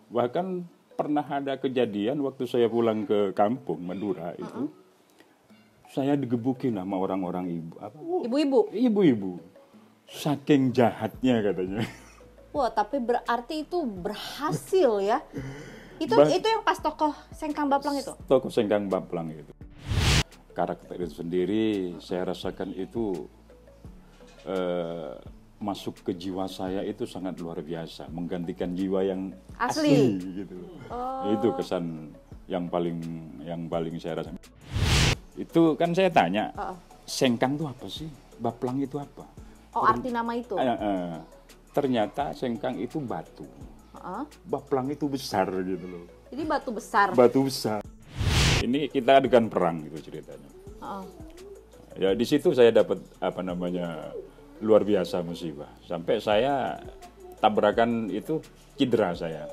Bahkan pernah ada kejadian waktu saya pulang ke kampung Madura itu, saya digebukin sama orang-orang ibu-ibu, saking jahatnya katanya. Wah, tapi berarti itu berhasil ya. Itu yang pas tokoh Sengkang Baplang itu. Tokoh Sengkang Baplang itu. Karakter itu sendiri saya rasakan itu masuk ke jiwa saya itu sangat luar biasa, menggantikan jiwa yang asli gitu. Itu kesan yang paling saya rasakan. Itu kan saya tanya, Sengkang itu apa sih? Baplang itu apa? Arti nama itu. Ternyata Sengkang itu batu. Baplang itu besar gitu loh. Jadi batu besar. Batu besar. Ini kita adegan perang gitu ceritanya. Ya di situ saya dapat luar biasa musibah. Sampai saya tabrakan itu cedera saya.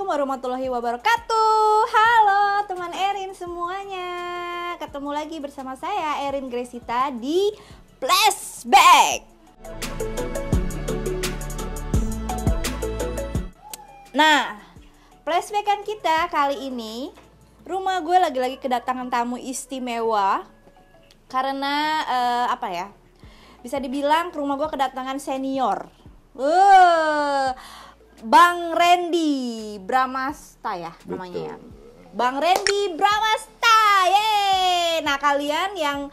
Warahmatullahi wabarakatuh. Halo teman Erin semuanya. Ketemu lagi bersama saya Erin Gresita di Flashback. Nah, flashbackan kita kali ini, rumah gue lagi-lagi kedatangan tamu istimewa. Karena bisa dibilang rumah gue kedatangan senior. Bang Randy Bramasta ya namanya ya. Bang Randy Bramasta. Yeay. Nah, kalian yang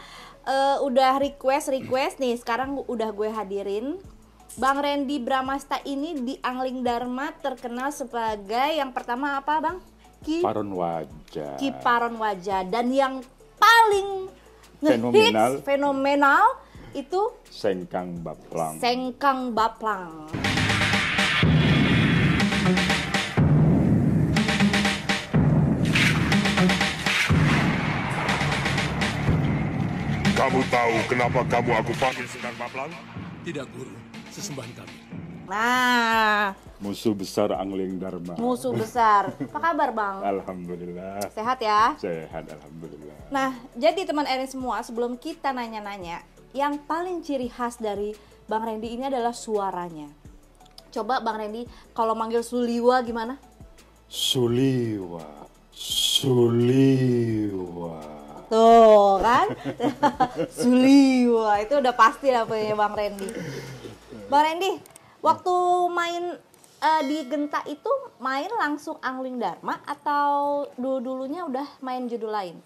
udah request nih, sekarang udah gue hadirin. Bang Randy Bramasta ini di Angling Dharma terkenal sebagai yang pertama apa, Bang? Kiparon wajah. Kiparon wajah. Dan yang paling fenomenal itu Sengkang Baplang. Sengkang Baplang. Kamu tahu kenapa aku panggil Sengkang Baplang? Tidak, Guru. Sesembahan kami. Nah, musuh besar Angling Dharma. Musuh besar. Apa kabar, Bang? Alhamdulillah. Sehat ya? Sehat, alhamdulillah. Nah, jadi teman Erin semua, sebelum kita nanya-nanya, yang paling ciri khas dari Bang Randy ini adalah suaranya. Coba Bang Randy, kalau manggil Suliwa gimana? Suliwa. Tuh kan, Suliwa itu udah pasti lah punya Bang Randy. Bang Randy, waktu main di Genta itu main langsung Angling Dharma atau dulunya udah main judul lain?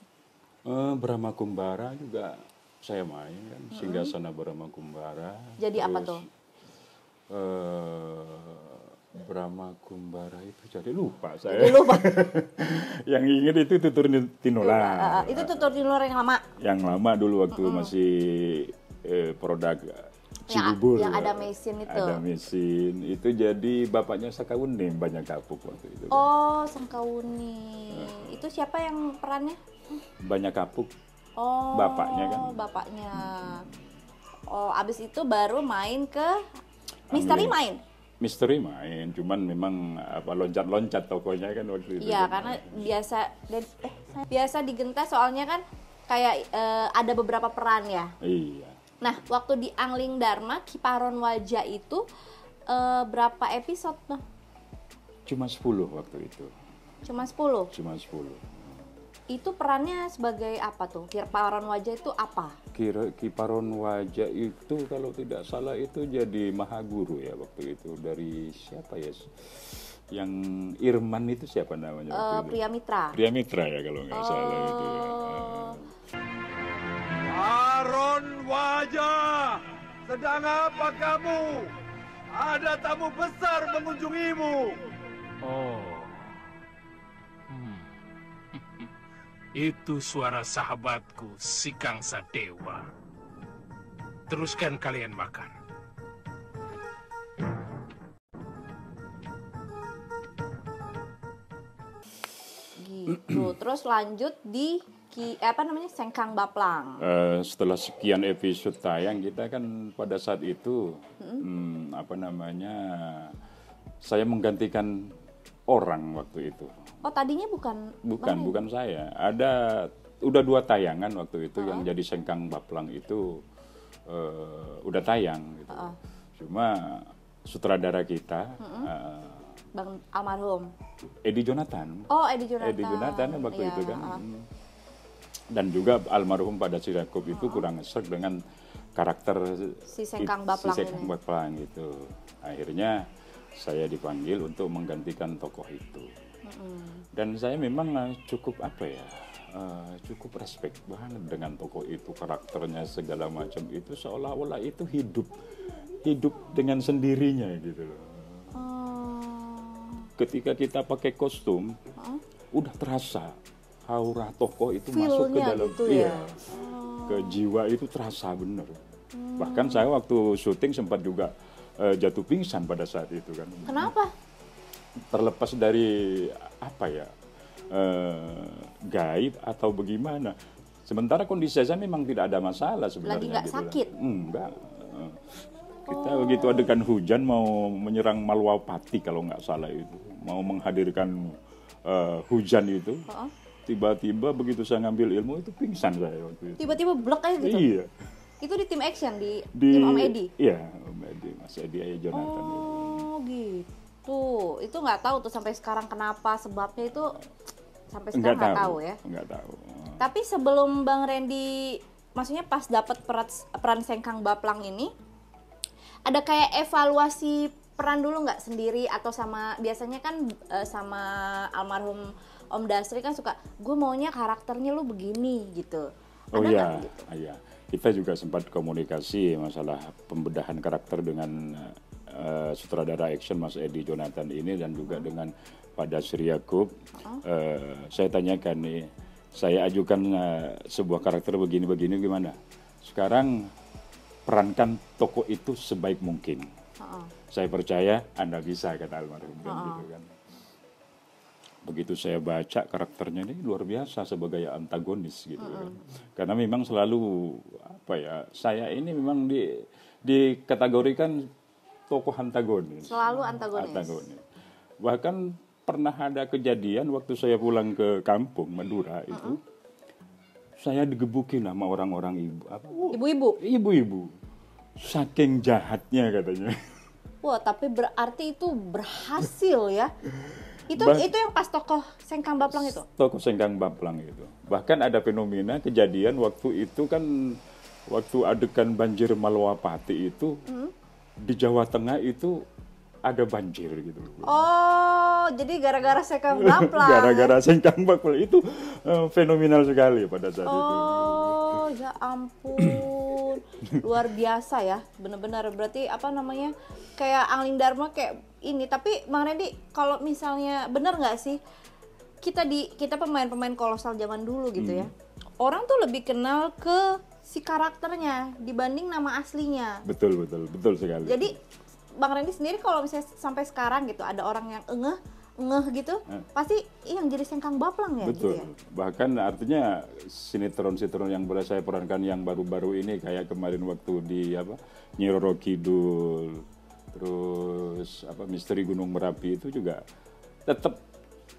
Brahma Kumbara juga saya main kan, Singgasana Brahma Kumbara. Jadi apa tuh? Brahma Kumbara itu jadi lupa saya. Yang ingat itu Tutur Tinolar. Itu Tutur Tinolar yang lama. Yang lama dulu waktu masih produk Cibubur. Yang ada mesin itu. Ada mesin. Itu jadi bapaknya Sakawuni banyak kapuk waktu itu. Oh, Sakawuni. Itu siapa yang perannya? Banyak kapuk. Oh, bapaknya kan. Bapaknya. Oh, abis itu baru main ke Misteri Misteri main, cuman memang loncat-loncat tokonya kan waktu itu. Iya, karena biasa di Genta soalnya kan kayak ada beberapa peran ya. Iya. Nah, waktu di Angling Dharma, Kiparon Wajah itu berapa episode, Bang? Cuma 10 waktu itu. Cuma 10? Cuma 10. Itu perannya sebagai apa tuh? Kiparon Wajah itu apa? Kiparon Wajah itu kalau tidak salah itu jadi Mahaguru ya waktu itu. Dari siapa ya? Yang Irman itu siapa namanya waktu itu? Priamitra. Priamitra ya kalau nggak salah itu ya. Kiparon Wajah, sedang apa kamu? Ada tamu besar mengunjungimu. Oh. Itu suara sahabatku, si Kangsa Dewa. Teruskan kalian makan. gitu. Terus lanjut di Sengkang Baplang. Setelah sekian episode tayang, kita kan pada saat itu saya menggantikan orang waktu itu. Oh, tadinya Bukan saya. Udah 2 tayangan waktu itu yang jadi Sengkang Baplang itu udah tayang gitu. Cuma sutradara kita Bang almarhum Edi Jonathan. Oh, Edi Jonathan. Edi Jonathan waktu itu kan. Dan juga almarhum pada Sirakop itu kurang ngesek dengan karakter si Sengkang Baplang gitu. Akhirnya saya dipanggil untuk menggantikan tokoh itu. Dan saya memang cukup cukup respect banget dengan tokoh itu, karakternya segala macam itu seolah-olah itu hidup dengan sendirinya gitu loh. Ketika kita pakai kostum, udah terasa aura tokoh itu masuk ke dalam gitu ya? ke jiwa itu terasa bener. Bahkan saya waktu syuting sempat juga jatuh pingsan pada saat itu kan. Kenapa? Terlepas dari gaib atau bagaimana. Sementara kondisi saya memang tidak ada masalah sebenarnya. Lagi nggak gitu sakit? Enggak. Kita begitu adegan hujan mau menyerang Malwapati kalau nggak salah itu, mau menghadirkan hujan itu. Tiba-tiba begitu saya ngambil ilmu itu pingsan saya waktu itu. Tiba-tiba blek aja gitu? Iya. Itu di tim action, di tim Om Edi? Iya, Om Edi, Mas Edi Jonathan. Oh gitu. Itu nggak tahu tuh sampai sekarang kenapa sebabnya itu sampai sekarang nggak tahu ya? Nggak tahu. Tapi sebelum Bang Randy, maksudnya pas dapat peran Sengkang Baplang ini, ada kayak evaluasi peran dulu nggak sendiri atau biasanya kan sama almarhum Om Dasri kan suka, gue maunya karakternya lu begini gitu. Oh iya, gitu? iya. Kita juga sempat komunikasi masalah pembedahan karakter dengan sutradara action Mas Edi Jonathan ini dan juga dengan Pak Dasri Yaakob. Saya tanyakan nih, saya ajukan sebuah karakter begini-begini gimana? Sekarang perankan tokoh itu sebaik mungkin. Saya percaya Anda bisa, kata almarhum gitu kan. Begitu saya baca karakternya ini luar biasa sebagai antagonis gitu kan. Karena memang selalu saya ini memang dikategorikan tokoh antagonis. Selalu antagonis. Bahkan pernah ada kejadian waktu saya pulang ke kampung Madura itu, saya digebukin sama orang-orang ibu-ibu. Saking jahatnya katanya. Wah, tapi berarti itu berhasil ya. Itu yang pas tokoh Sengkang Baplang itu? Tokoh Sengkang Baplang itu. Bahkan ada fenomena kejadian waktu itu kan, waktu adegan banjir Malwapati itu, di Jawa Tengah itu ada banjir gitu. Oh, jadi gara-gara Sengkang Baplang. Gara-gara Sengkang Baplang itu fenomenal sekali pada saat itu. Oh, ya ampun. Luar biasa ya, benar-benar. Berarti kayak Angling Dharma kayak ini. Tapi Bang Randy, kalau misalnya benar nggak sih kita pemain-pemain kolosal zaman dulu gitu ya, orang tuh lebih kenal ke si karakternya dibanding nama aslinya. Betul sekali. Jadi Bang Randy sendiri kalau misalnya sampai sekarang gitu ada orang yang ngeh gitu, pasti yang jadi Sengkang Baplang ya. Betul. Gitu ya? Bahkan artinya sinetron-sinetron yang saya perankan yang baru-baru ini kayak kemarin waktu di Nyi Roro Kidul, terus Misteri Gunung Merapi itu juga tetap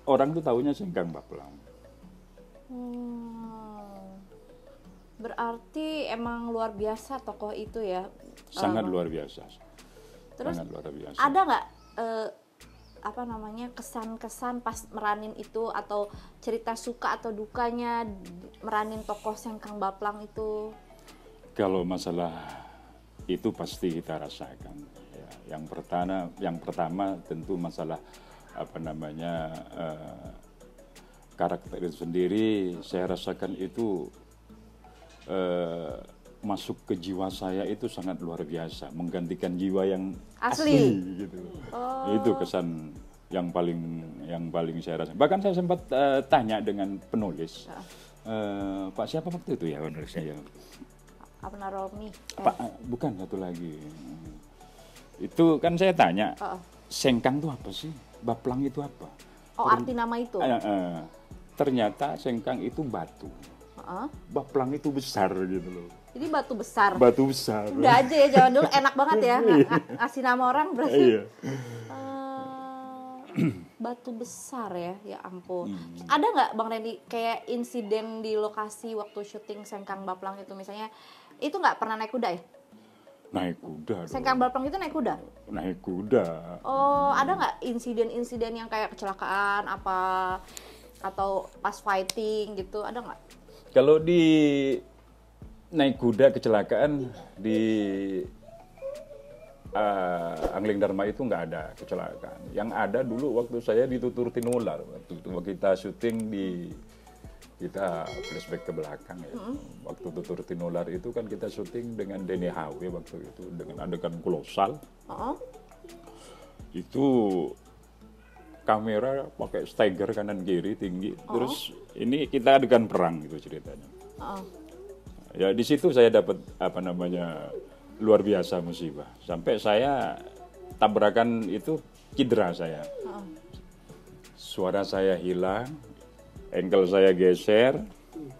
orang tuh taunya Sengkang Baplang. Berarti emang luar biasa tokoh itu ya. Sangat luar biasa. Terus sangat luar biasa. Ada nggak kesan-kesan pas meranin itu atau cerita suka atau dukanya meranin tokoh Sengkang Baplang itu? Kalau masalah itu pasti kita rasakan. Ya, yang pertama tentu masalah karakter itu sendiri saya rasakan itu masuk ke jiwa saya itu sangat luar biasa, menggantikan jiwa yang asli gitu. Itu kesan yang paling saya rasakan. Bahkan saya sempat tanya dengan penulis, Pak siapa waktu itu ya penulisnya ya? Apna Romi. Pak bukan, satu lagi. Itu kan saya tanya, Sengkang itu apa sih? Baplang itu apa? Oh, arti nama itu? ternyata sengkang itu batu, baplang itu besar gitu loh. Jadi batu besar. Batu besar. Udah aja ya, zaman dulu enak banget ya ngasih nama orang berarti. Iya. Batu besar ya, ya ampun. Ada nggak Bang Randy kayak insiden di lokasi waktu syuting Sengkang Baplang itu, misalnya itu nggak pernah naik kuda ya? Naik kuda. Sengkang Baplang itu naik kuda? Naik kuda. Oh, ada nggak insiden-insiden yang kayak kecelakaan apa atau pas fighting gitu, ada nggak? Kalau di naik kuda kecelakaan di Angling Dharma itu nggak ada kecelakaan. Yang ada dulu waktu saya ditutur tinular, waktu kita syuting kita flashback ke belakang ya. Waktu tutur tinular itu kan kita syuting dengan Denny HW waktu itu dengan adegan kolosal. Itu kamera pakai stagger kanan kiri tinggi. Terus ini kita adegan perang gitu ceritanya. Ya di situ saya dapat luar biasa musibah. Sampai saya tabrakan itu cedera saya. Suara saya hilang, ankle saya geser.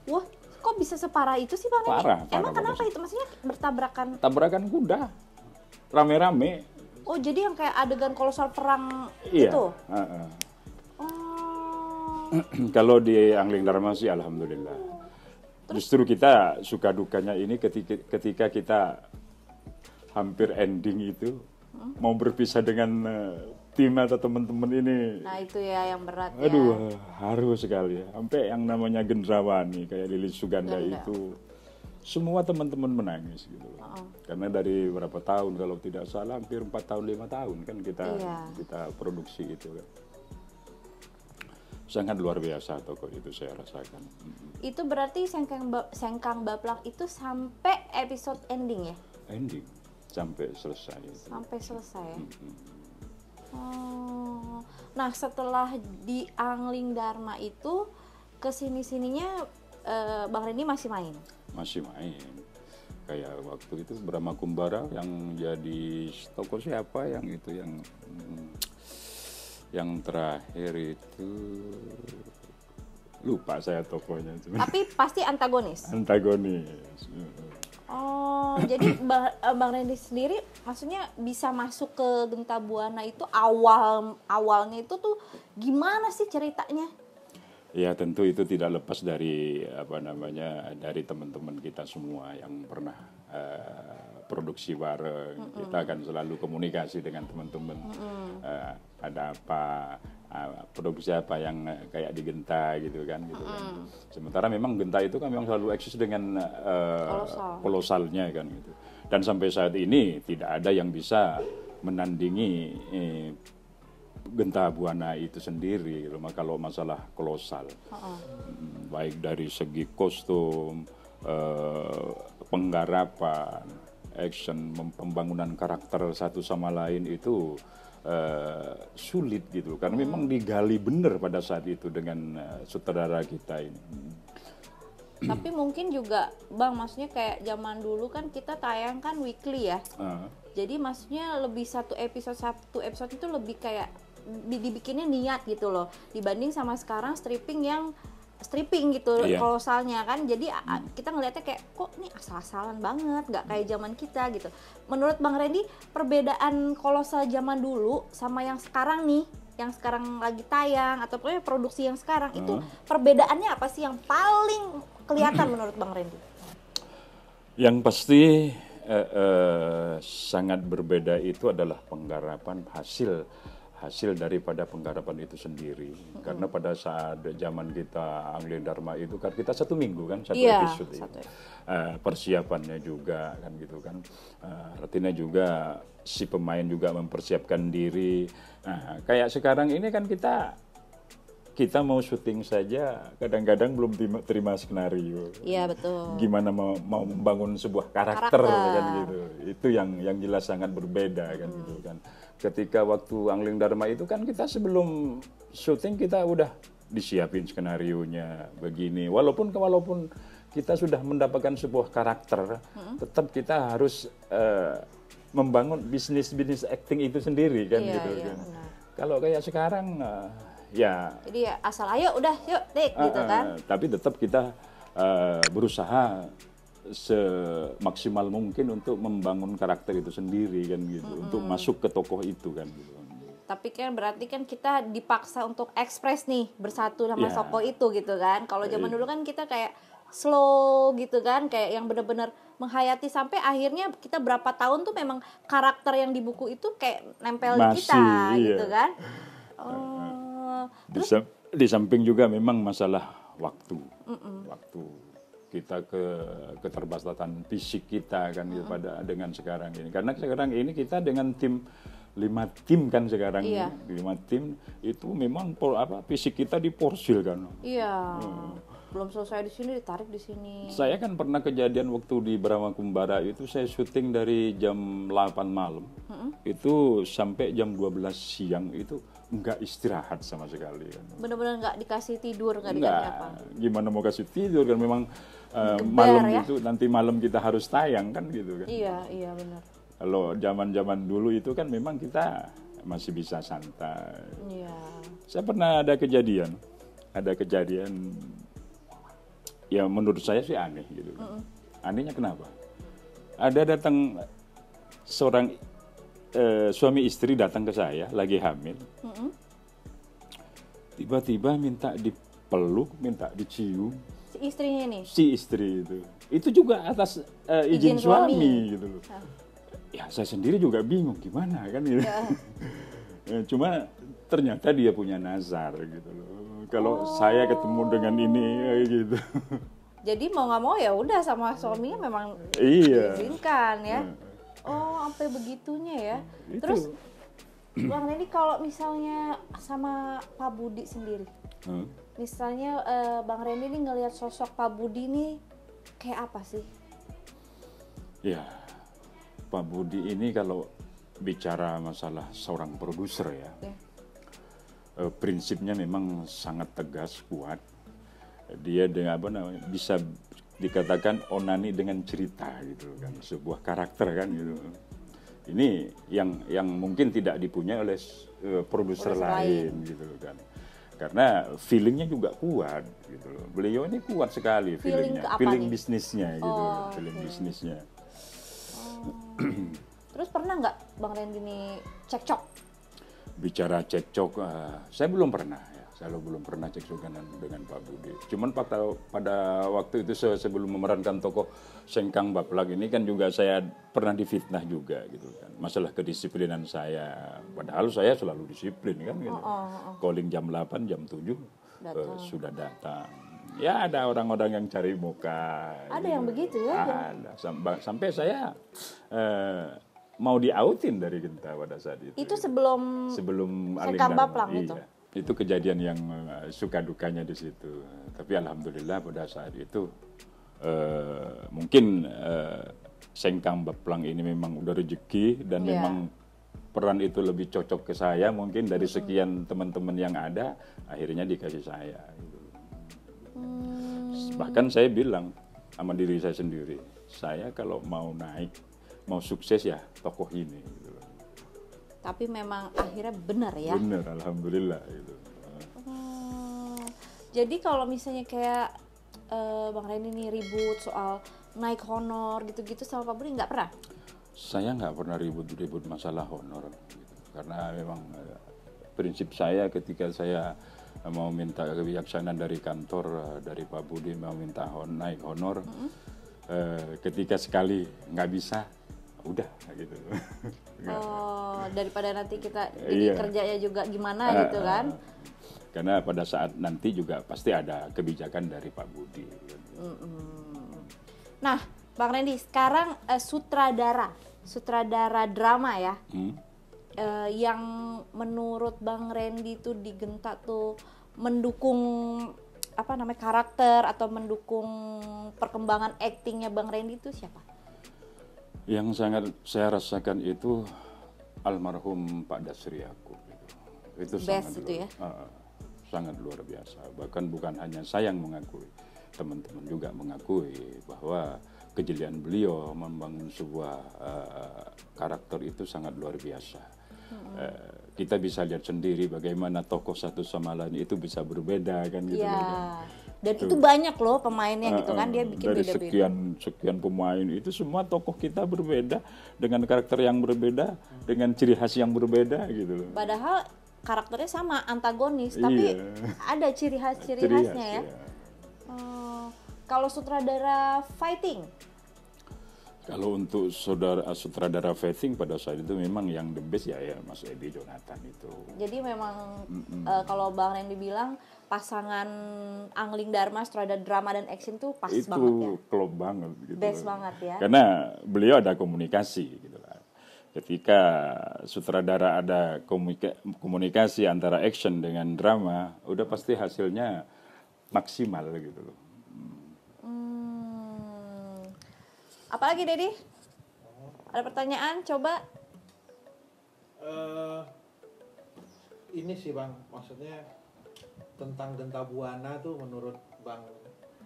Wah, kok bisa separah itu sih Bang? Parah. Emang kenapa itu? Maksudnya bertabrakan? Tabrakan kuda, rame-rame. Oh, jadi yang kayak adegan kolosal perang iya. itu? Kalau di Angling Dharma sih alhamdulillah. Justru kita suka dukanya ini ketika kita hampir ending itu mau berpisah dengan tim atau teman-teman ini. Nah itu ya yang berat ya. Aduh, haru sekali ya. Sampai yang namanya Gendrawani kayak Lilis Suganda itu semua teman-teman menangis gitu. Karena dari berapa tahun kalau tidak salah hampir 4 tahun 5 tahun kan kita produksi itu kan. Sangat luar biasa tokoh itu saya rasakan. Itu berarti Sengkang Baplang itu sampai episode ending ya? Ending sampai selesai. Sampai selesai ya. Nah setelah di Angling Dharma itu kesini-sininya Bang Randy masih main? Masih main. Kayak waktu itu Brahma Kumbara yang jadi tokoh siapa yang terakhir itu lupa saya tokohnya. Tapi pasti antagonis? Antagonis. Oh, jadi Bang Randy sendiri maksudnya bisa masuk ke Genta Buana itu awalnya itu tuh gimana sih ceritanya? Ya tentu itu tidak lepas dari dari teman-teman kita semua yang pernah produksi bareng. Kita akan selalu komunikasi dengan teman-teman. Ada apa, produksi apa yang kayak di Genta gitu kan. Sementara memang Genta itu kan memang selalu eksis dengan kolosalnya kan gitu. Dan sampai saat ini tidak ada yang bisa menandingi Genta Buana itu sendiri kalau masalah kolosal. Baik dari segi kostum, penggarapan, action, pembangunan karakter satu sama lain itu sulit gitu karena memang digali benar pada saat itu dengan sutradara kita ini. Tapi mungkin juga Bang, maksudnya kayak zaman dulu kan kita tayang kan weekly ya. Jadi maksudnya lebih satu episode itu lebih kayak dibikinnya niat gitu loh, dibanding sama sekarang stripping gitu kolosalnya kan. Jadi kita ngelihatnya kayak kok ini asal-asalan banget, nggak kayak zaman kita gitu. Menurut Bang Randy, perbedaan kolosal zaman dulu sama yang sekarang nih, yang sekarang lagi tayang atau pokoknya produksi yang sekarang itu perbedaannya apa sih yang paling kelihatan menurut Bang Randy? Yang pasti sangat berbeda itu adalah penggarapan hasil daripada penggarapan itu sendiri. Karena pada saat zaman kita Angling Dharma itu kan kita 1 minggu kan satu episode. Persiapannya juga kan gitu kan. Artinya juga si pemain juga mempersiapkan diri. Nah, kayak sekarang ini kan kita mau syuting saja kadang-kadang belum terima skenario. Iya betul. Gimana mau membangun sebuah karakter kan gitu. Itu yang jelas sangat berbeda kan gitu kan. Ketika waktu Angling Dharma itu kan kita sebelum syuting kita udah disiapin skenarionya begini. Walaupun kita sudah mendapatkan sebuah karakter, tetap kita harus membangun bisnis acting itu sendiri kan gitu kan. Kalau kayak sekarang ya. Jadi ya asal ayo udah yuk take gitu kan. Tapi tetap kita berusaha semaksimal mungkin untuk membangun karakter itu sendiri kan gitu, untuk masuk ke tokoh itu kan gitu. Tapi kan berarti kan kita dipaksa untuk ekspres nih bersatu sama tokoh itu gitu kan. Kalau zaman dulu kan kita kayak slow gitu kan, kayak yang benar-benar menghayati sampai akhirnya kita berapa tahun tuh memang karakter yang di buku itu kayak nempel di kita gitu kan. Terus di samping juga memang masalah waktu. Waktu kita keterbatasan fisik kita kan gitu pada dengan sekarang ini. Karena sekarang ini kita dengan tim 5 tim kan sekarang ini. 5 tim itu memang fisik kita diporsil kan. Iya. Belum selesai di sini ditarik di sini. Saya kan pernah kejadian waktu di Brahma Kumbara itu saya syuting dari jam 8 malam. Itu sampai jam 12 siang itu enggak istirahat sama sekali kan. Benar-benar enggak dikasih tidur, enggak dikasih apa. Gimana mau kasih tidur kan memang malam ya? Itu nanti malam kita harus tayang kan gitu kan. Iya benar. Kalau zaman-zaman dulu itu kan memang kita masih bisa santai. Iya. Saya pernah ada kejadian ya menurut saya sih aneh gitu. Anehnya kenapa? Ada datang seorang suami istri datang ke saya lagi hamil. Tiba-tiba minta dipeluk, minta dicium. Si istrinya ini? Si istri itu. Itu juga atas izin suami gitu loh. Ya saya sendiri juga bingung gimana kan gitu. Cuma ternyata dia punya nazar gitu loh. Kalau saya ketemu dengan ini gitu. Jadi mau nggak mau ya udah sama suaminya memang diizinkan ya. Sampai begitunya ya. Terus Bang Randy kalau misalnya sama Pak Budi sendiri, misalnya Bang Randy ini ngelihat sosok Pak Budi ini kayak apa sih? Ya, Pak Budi ini kalau bicara masalah seorang produser ya. Prinsipnya memang sangat tegas, kuat. Dia dengan bisa dikatakan onani dengan cerita gitu kan, sebuah karakter kan gitu. Ini yang mungkin tidak dipunyai oleh produser lain gitu kan. Karena feelingnya juga kuat gitu loh. Beliau ini kuat sekali feelingnya, feeling bisnisnya gitu, bisnisnya. Terus pernah nggak Bang Randy ini cekcok? Bicara cekcok, saya belum pernah ya. Saya belum pernah cekcok dengan Pak Budi. Cuman pada waktu itu sebelum memerankan tokoh Sengkang Baplang ini kan juga saya pernah difitnah juga gitu kan. Masalah kedisiplinan saya. Padahal saya selalu disiplin kan gitu. Calling jam 8, jam 7 sudah datang. Ya ada orang-orang yang cari muka. Ada gitu. Yang begitu ya? Ada. Sampai saya mau diautin dari Genta pada saat itu. Itu sebelum Sengkang Baplang itu? Iya. Itu kejadian yang suka dukanya di situ. Tapi alhamdulillah pada saat itu mungkin Sengkang Baplang ini memang udah rezeki dan memang peran itu lebih cocok ke saya mungkin dari sekian teman-teman yang ada, akhirnya dikasih saya. Gitu. Bahkan saya bilang sama diri saya sendiri, saya kalau mau naik, mau sukses ya tokoh ini. Gitu. Tapi memang akhirnya benar ya? Benar, alhamdulillah. Gitu. Jadi kalau misalnya kayak Bang Randy nih ribut soal naik honor gitu-gitu sama Pak Budi nggak pernah? Saya nggak pernah ribut-ribut masalah honor. Gitu. Karena memang prinsip saya ketika saya mau minta kebijaksanaan dari kantor, dari Pak Budi mau minta naik honor, ketika sekali nggak bisa, udah gitu. Daripada nanti kita jadi kerjanya juga gimana gitu kan? Karena pada saat nanti juga pasti ada kebijakan dari Pak Budi. Nah, Bang Randy sekarang sutradara drama ya, yang menurut Bang Randy tuh di Genta tuh mendukung karakter atau mendukung perkembangan aktingnya Bang Randy itu siapa? Yang sangat saya rasakan itu almarhum Pak Dasri Yaakob itu sangat luar biasa. Bahkan bukan hanya saya yang mengakui, teman-teman juga mengakui bahwa kejelian beliau membangun sebuah karakter itu sangat luar biasa. kita bisa lihat sendiri bagaimana tokoh satu sama lain itu bisa berbeda kan gitu Iya. loh, kan. Dan itu banyak loh pemainnya gitu kan, dia bikin dari beda-beda. sekian pemain itu semua tokoh kita berbeda dengan karakter yang berbeda, dengan ciri khas yang berbeda gitu loh. Padahal karakternya sama, antagonis, tapi Iya. ada ciri Ciri khasnya khas, ya. ya. Kalau sutradara fighting, Kalau untuk sutradara fighting pada saat itu memang yang the best ya Mas Edi Jonathan itu. jadi memang kalau Bang Randy bilang pasangan Angling Dharma sutradara drama dan action tuh pas Itu banget ya. klop banget gitu. Best banget ya. Karena beliau ada komunikasi gitu lah. Ketika sutradara ada komunikasi antara action dengan drama, udah pasti hasilnya maksimal gitu loh. Apalagi Dedi? Ada pertanyaan? Coba. Ini sih Bang, maksudnya tentang Genta Buana tuh menurut Bang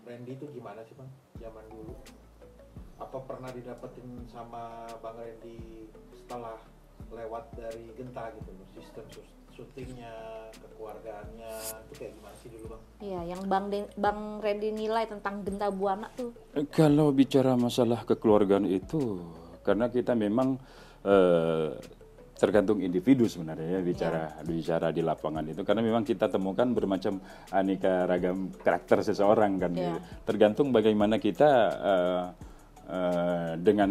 Randy tuh gimana sih Bang zaman dulu? Apa pernah didapetin sama Bang Randy setelah lewat dari Genta gitu loh, sistem syutingnya, kekeluargaannya itu kayak gimana sih dulu Bang? Iya, yang Bang Randy nilai tentang Genta Buana tuh. Kalau bicara masalah kekeluargaan itu, karena kita memang tergantung individu sebenarnya ya, bicara di lapangan itu, karena memang kita temukan bermacam aneka ragam karakter seseorang kan, gitu. Tergantung bagaimana kita dengan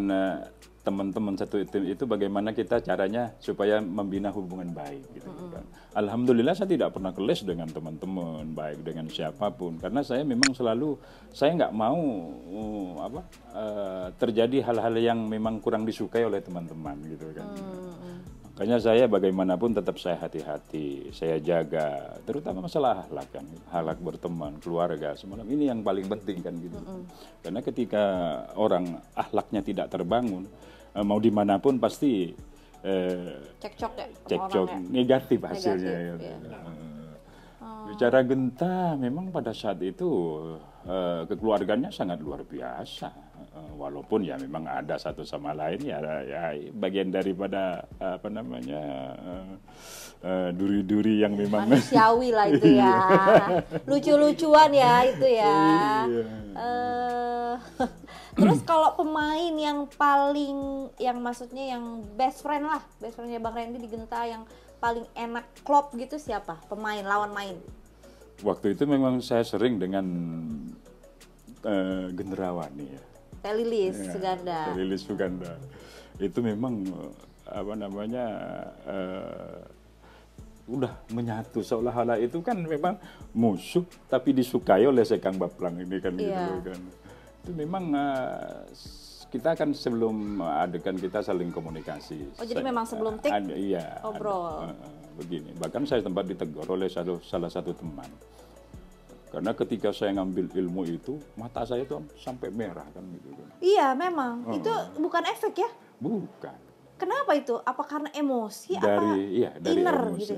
teman-teman satu tim itu bagaimana kita caranya supaya membina hubungan baik gitu kan. Alhamdulillah saya tidak pernah keles dengan teman-teman, baik dengan siapapun, karena saya memang selalu saya nggak mau terjadi hal-hal yang memang kurang disukai oleh teman-teman gitu kan. Makanya saya bagaimanapun tetap saya hati-hati, saya jaga, terutama masalah akhlak kan, akhlak berteman, keluarga, semua ini yang paling penting kan gitu. Karena ketika orang akhlaknya tidak terbangun, mau dimanapun pasti Cekcok ya? sama cekcok orangnya. negatif hasilnya. Negatif, gitu. iya. Bicara Genta, memang pada saat itu kekeluarganya sangat luar biasa. Walaupun ya memang ada satu sama lain ya bagian daripada duri-duri yang memang Manusiawi lah itu ya. Lucu-lucuan ya itu ya. Terus kalau pemain yang paling, yang maksudnya yang best friendnya Bang Randy di Genta yang paling enak klop gitu siapa? Pemain, lawan main. Waktu itu memang saya sering dengan Gendrawani ya. Telilis Suganda. Telilis Suganda. Itu memang udah menyatu, seolah-olah itu kan memang musuh tapi disukai oleh Sekang Baplang ini kan gitu kan. Itu memang kita kan sebelum adegan kita saling komunikasi. Oh, jadi memang sebelum take Ada, obrol. begini. Bahkan saya sempat ditegur oleh salah satu teman. Karena ketika saya ngambil ilmu itu, mata saya itu sampai merah kan gitu kan. Iya, memang. Itu bukan efek ya? Bukan. Kenapa itu? Apa karena emosi Dari inner emosi. gitu?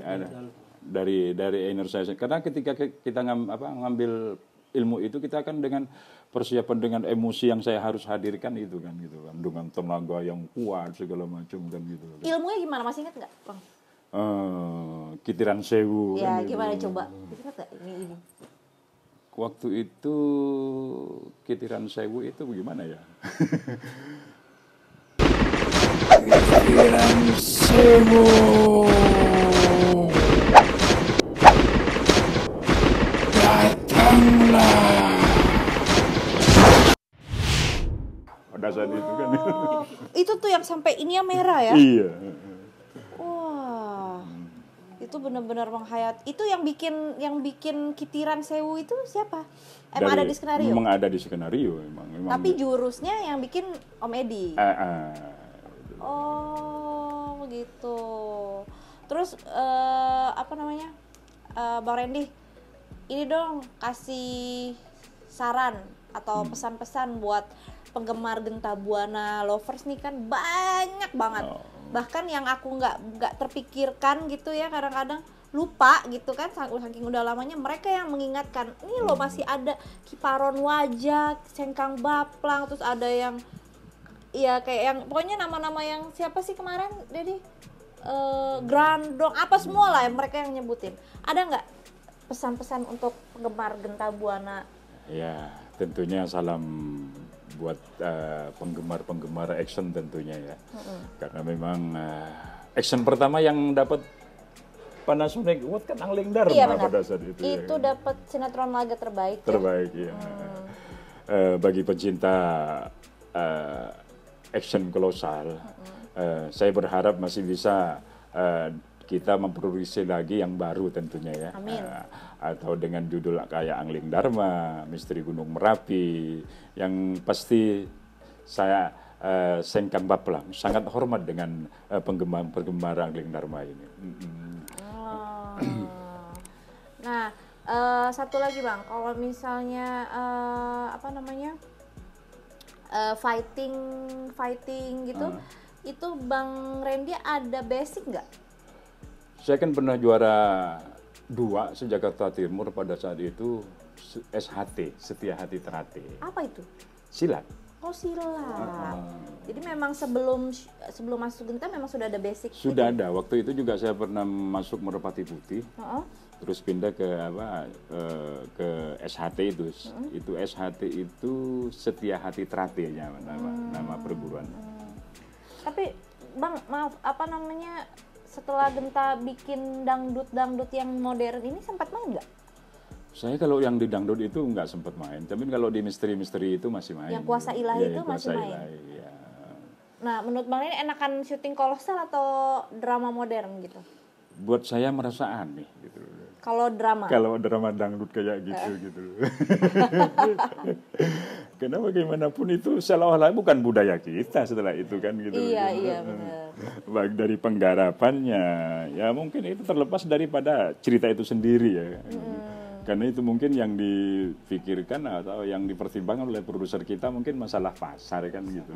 Dari inner saya. Karena ketika kita ngambil ilmu itu, kita kan dengan persiapan dengan emosi yang saya harus hadirkan itu kan gitu kan, dengan tenaga yang kuat segala macam kan gitu kan. Ilmunya gimana? Masih ingat nggak, Bang? Kitiran Sewu Ya, kan, gimana gitu. coba? Ingat nggak ini? Waktu itu Kitiran Sewu itu bagaimana ya? Kitiran Sewu. Datanglah. Pada saat itu kan. Itu tuh yang sampai ininya merah ya? Iya. Wah. Itu benar-benar menghayat. Itu yang bikin Kitiran Sewu itu siapa? Emang ada di skenario? Memang ada di skenario memang. Tapi jurusnya yang bikin Om Edi. Gitu. Oh, gitu. Terus Bang Randy, ini dong kasih saran atau pesan-pesan buat penggemar Genta Buana lovers nih, kan banyak banget. Bahkan yang aku nggak terpikirkan gitu ya, kadang-kadang lupa gitu kan, saking udah lamanya mereka yang mengingatkan, ini loh masih ada Kiparon Wajah, Sengkang Baplang, terus ada yang ya kayak yang pokoknya nama-nama yang siapa sih kemarin Dedi? Grandong, apa semua lah yang mereka yang nyebutin. Ada nggak pesan-pesan untuk penggemar Genta Buana? Ya, tentunya salam buat penggemar-penggemar action tentunya ya. Karena memang action pertama yang dapat Panasonic Award kan Angling Dharma Iya, benar. pada saat itu. Itu ya. dapat sinetron laga terbaik. Terbaik ya. Bagi pecinta action kolosal, saya berharap masih bisa kita memproduksi lagi yang baru tentunya ya. Amin. Atau dengan judul kayak Angling Dharma, Misteri Gunung Merapi, yang pasti saya Sengkang Baplang sangat hormat dengan penggemar Angling Dharma ini. Nah, satu lagi Bang, kalau misalnya fighting gitu, itu Bang Randy ada basic nggak? Saya kan pernah juara 2 se-Jakarta Timur pada saat itu SHT, Setia Hati Terate. Apa itu? Silat. Oh, silat. Jadi memang sebelum masuk Genta memang sudah ada basic. Sudah gitu? ada. Waktu itu juga saya pernah masuk Merpati Putih. Terus pindah ke ke SHT itu. Itu SHT itu Setia Hati Terate ya nama perguruan. Tapi Bang, maaf, setelah Genta bikin dangdut yang modern ini sempat main nggak? Saya kalau yang di dangdut itu nggak sempat main, tapi kalau di misteri-misteri itu masih main. Yang kuasa ilahi itu masih main. Ya. Nah, menurut Bang ini enakan syuting kolosal atau drama modern gitu? Buat saya merasa aneh gitu. Kalau drama? Kalau drama dangdut kayak gitu. Karena bagaimanapun itu seolah-olah bukan budaya kita setelah itu kan gitu. Iya benar. Baik dari penggarapannya, ya mungkin itu terlepas daripada cerita itu sendiri ya. Karena itu mungkin yang dipikirkan atau yang dipertimbangkan oleh produser kita mungkin masalah pasar kan gitu.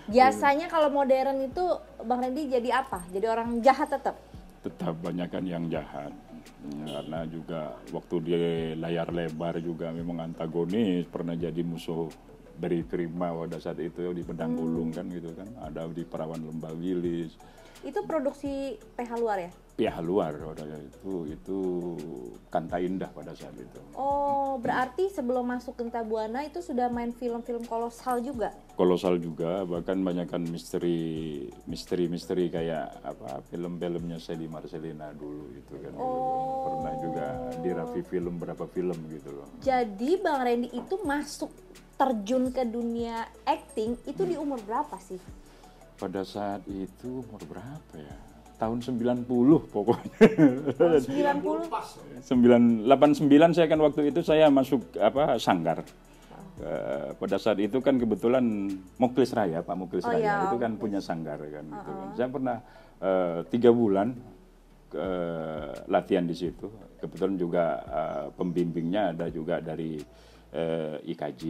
Biasanya kalau modern itu Bang Randy jadi apa? Jadi orang jahat tetap? Tetap banyakkan yang jahat. Karena juga waktu di layar lebar juga memang antagonis, pernah jadi musuh dari Prima pada saat itu di Pedang Ulung kan gitu kan. Ada di Perawan Lembah Wilis. Itu produksi PH luar ya? PH luar itu Kanta Indah pada saat itu. Oh, berarti sebelum masuk Genta Buana itu sudah main film-film kolosal juga? Kolosal juga, bahkan banyakkan misteri kayak film-filmnya Sally Marcelina dulu itu kan. Pernah juga dirapi film berapa film gitu loh. Jadi Bang Randy itu masuk terjun ke dunia acting itu di umur berapa sih? Pada saat itu umur berapa ya? Tahun 90 pokoknya. 90? 89 saya kan waktu itu saya masuk sanggar. Pada saat itu kan kebetulan Muklis Raya, Pak Muklis Raya itu kan punya sanggar kan gitu kan. Saya pernah 3 bulan latihan di situ. Kebetulan juga pembimbingnya ada juga dari IKJ,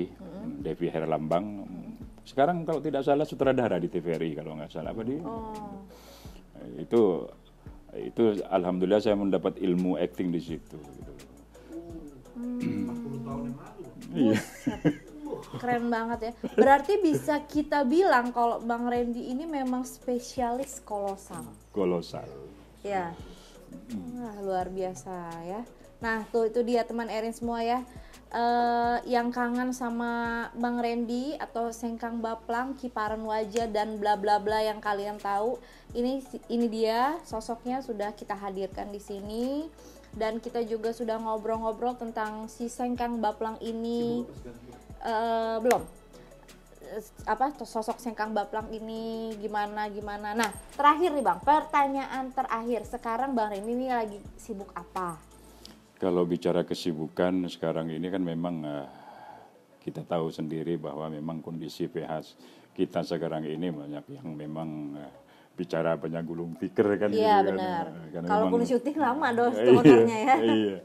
Devi Herlambang. Sekarang kalau tidak salah sutradara di TVRI kalau nggak salah apa dia. Itu alhamdulillah saya mendapat ilmu acting di situ. Gitu. 40 tahun yang lalu. Iya. Keren banget ya. Berarti bisa kita bilang kalau Bang Randy ini memang spesialis kolosal. Kolosal. Ya. Wah, luar biasa ya. Nah, itu dia teman Erin semua ya. Yang kangen sama Bang Randy atau Sengkang Baplang, kiparan wajah dan bla bla bla yang kalian tahu, ini dia sosoknya sudah kita hadirkan di sini dan kita juga sudah ngobrol-ngobrol tentang si Sengkang Baplang ini. Belum. Sosok Sengkang Baplang ini gimana. Nah, terakhir nih Bang, pertanyaan terakhir. Sekarang Bang Randy ini lagi sibuk apa? Kalau bicara kesibukan sekarang ini kan memang kita tahu sendiri bahwa memang kondisi PH kita sekarang ini banyak yang memang bicara banyak gulung tikar kan. Iya gitu benar. Kan. Kalaupun syuting lama motornya ya. Iya.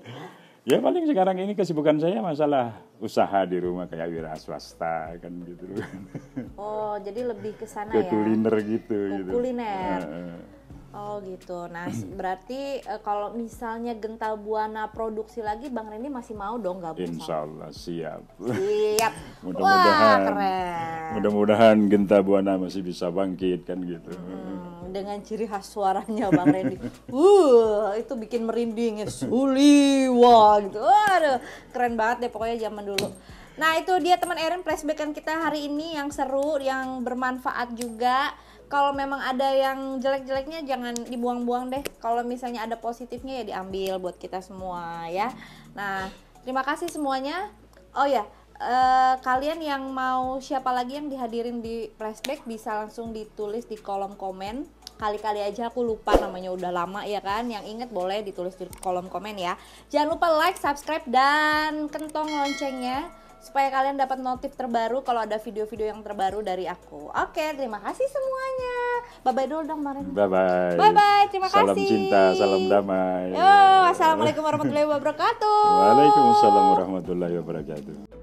Ya paling sekarang ini kesibukan saya masalah usaha di rumah kayak wira swasta kan gitu. Oh, jadi lebih ke sana ya. Ke kuliner gitu. Kuliner. Oh gitu. Nah, berarti kalau misalnya Genta Buana produksi lagi, Bang Randy masih mau dong gabung? Insya Allah siap. Siap. Mudah-mudahan. Wah, keren. Mudah-mudahan Genta Buana masih bisa bangkit kan gitu. dengan ciri khas suaranya Bang Randy. Itu bikin merinding ya, Suliwa gitu. Waduh, keren banget deh pokoknya zaman dulu. Nah itu dia teman Erin flashbackan kita hari ini yang seru, yang bermanfaat juga. Kalau memang ada yang jelek-jeleknya jangan dibuang-buang deh. Kalau misalnya ada positifnya ya diambil buat kita semua ya. Nah terima kasih semuanya. Oh ya, kalian yang mau siapa lagi yang dihadirin di flashback bisa langsung ditulis di kolom komen. Kali-kali aja aku lupa namanya, udah lama ya kan. Yang inget boleh ditulis di kolom komen ya. Jangan lupa like, subscribe, dan kentong loncengnya supaya kalian dapat notif terbaru kalau ada video-video yang terbaru dari aku. Oke, terima kasih semuanya. Bye-bye dulu dong Maren. Bye-bye. Bye-bye, terima kasih. Salam cinta, salam damai. Yo, assalamualaikum warahmatullahi wabarakatuh. Waalaikumsalam warahmatullahi wabarakatuh.